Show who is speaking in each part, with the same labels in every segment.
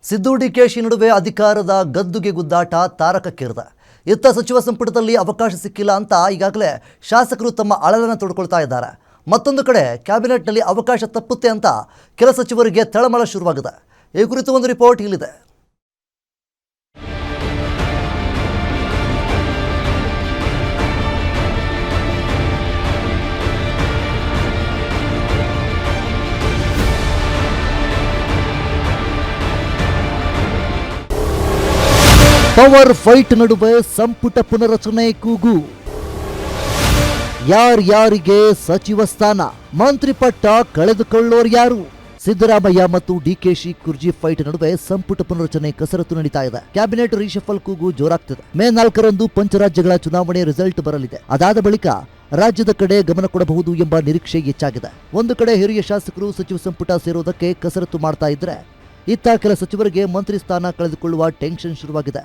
Speaker 1: ಸಿದ್ದು ಡಿಕೆಶಿ ನಡುವೆ ಅಧಿಕಾರದ ಗದ್ದುಗೆ ಗುದ್ದಾಟ ತಾರಕಕ್ಕೇರಿದೆ. ಇತ್ತ ಸಚಿವ ಸಂಪುಟದಲ್ಲಿ ಅವಕಾಶ ಸಿಕ್ಕಿಲ್ಲ ಅಂತ ಈಗಾಗಲೇ ಶಾಸಕರು ತಮ್ಮ ಅಳಲನ್ನು ತೊಡ್ಕೊಳ್ತಾ ಇದ್ದಾರೆ. ಮತ್ತೊಂದು ಕಡೆ ಕ್ಯಾಬಿನೆಟ್ನಲ್ಲಿ ಅವಕಾಶ ತಪ್ಪುತ್ತೆ ಅಂತ ಕೆಲ ಸಚಿವರಿಗೆ ತಳಮಳ ಶುರುವಾಗಿದೆ. ಈ ಕುರಿತು ಒಂದು ರಿಪೋರ್ಟ್ ಇಲ್ಲಿದೆ. ಪವರ್ ಫೈಟ್ ನಡುವೆ ಸಂಪುಟ ಪುನರಚನೆ ಕೂಗು. ಯಾರ್ಯಾರಿಗೆ ಸಚಿವ ಸ್ಥಾನ, ಮಂತ್ರಿ ಪಟ್ಟ ಕಳೆದುಕೊಳ್ಳೋರು ಯಾರು? ಸಿದ್ದರಾಮಯ್ಯ ಮತ್ತು ಡಿಕೆಶಿ ಕುರ್ಜಿ ಫೈಟ್ ನಡುವೆ ಸಂಪುಟ ಪುನರಚನೆ ಕಸರತ್ತು ನಡೀತಾ ಇದೆ. ಕ್ಯಾಬಿನೆಟ್ ರೀಶಫಲ್ ಕೂಗು ಜೋರಾಗ್ತಿದೆ. ಮೇ 4ರಂದು ಪಂಚರಾಜ್ಯಗಳ ಚುನಾವಣೆ ರಿಸಲ್ಟ್ ಬರಲಿದೆ. ಅದಾದ ಬಳಿಕ ರಾಜ್ಯದ ಕಡೆ ಗಮನ ಕೊಡಬಹುದು ಎಂಬ ನಿರೀಕ್ಷೆ ಹೆಚ್ಚಾಗಿದೆ. ಒಂದು ಕಡೆ ಹಿರಿಯ ಶಾಸಕರು ಸಚಿವ ಸಂಪುಟ ಸೇರೋದಕ್ಕೆ ಕಸರತ್ತು ಮಾಡ್ತಾ ಇದ್ರೆ, ಇತ್ತ ಕೆಲ ಸಚಿವರಿಗೆ ಮಂತ್ರಿ ಸ್ಥಾನ ಕಳೆದುಕೊಳ್ಳುವ ಟೆನ್ಷನ್ ಶುರುವಾಗಿದೆ.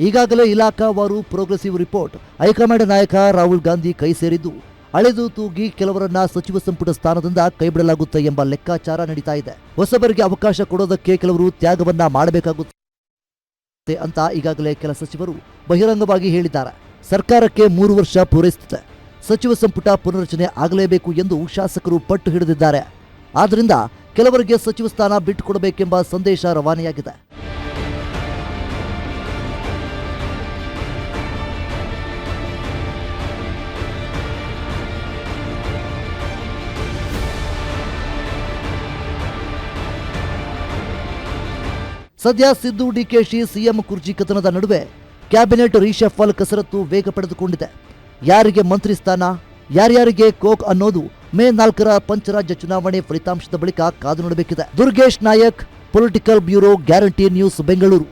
Speaker 1: ಈಗಾಗಲೇ ಇಲಾಖಾವಾರು ಪ್ರೋಗ್ರೆಸಿವ್ ರಿಪೋರ್ಟ್ ಹೈಕಮಾಂಡ್ ನಾಯಕ ರಾಹುಲ್ ಗಾಂಧಿ ಕೈ ಸೇರಿದ್ದು, ಅಳೆದು ತೂಗಿ ಕೆಲವರನ್ನ ಸಚಿವ ಸಂಪುಟ ಸ್ಥಾನದಿಂದ ಕೈಬಿಡಲಾಗುತ್ತೆ ಎಂಬ ಲೆಕ್ಕಾಚಾರ ನಡೀತಾ ಇದೆ. ಹೊಸಬರಿಗೆ ಅವಕಾಶ ಕೊಡೋದಕ್ಕೆ ಕೆಲವರು ತ್ಯಾಗವನ್ನ ಮಾಡಬೇಕಾಗುತ್ತೆ ಅಂತ ಈಗಾಗಲೇ ಕೆಲ ಸಚಿವರು ಬಹಿರಂಗವಾಗಿ ಹೇಳಿದ್ದಾರೆ. ಸರ್ಕಾರಕ್ಕೆ 3 ವರ್ಷ ಪೂರೈಸುತ್ತೆ, ಸಚಿವ ಸಂಪುಟ ಪುನರಚನೆ ಆಗಲೇಬೇಕು ಎಂದು ಶಾಸಕರು ಪಟ್ಟು ಹಿಡಿದಿದ್ದಾರೆ. ಆದ್ದರಿಂದ ಕೆಲವರಿಗೆ ಸಚಿವ ಸ್ಥಾನ ಬಿಟ್ಟುಕೊಡಬೇಕೆಂಬ ಸಂದೇಶ ರವಾನೆಯಾಗಿದೆ. ಸದ್ಯ ಸಿದ್ದು ಡಿಕೆಶಿ ಸಿಎಂ ಕುರ್ಚಿ ಕದನದ ನಡುವೆ ಕ್ಯಾಬಿನೆಟ್ ರೀಶಫಲ್ ಕಸರತ್ತು ವೇಗ ಪಡೆದುಕೊಂಡಿದೆ. ಯಾರಿಗೆ ಮಂತ್ರಿ ಸ್ಥಾನ, ಯಾರ್ಯಾರಿಗೆ ಕೋಕ್ ಅನ್ನೋದು ಮೇ 4ರ ಪಂಚರಾಜ್ಯ ಚುನಾವಣೆ ಫಲಿತಾಂಶದ ಬಳಿಕ ಕಾದು ನೋಡಬೇಕಿದೆ. Durgesh Nayak, political bureau, guarantee news, Bengaluru.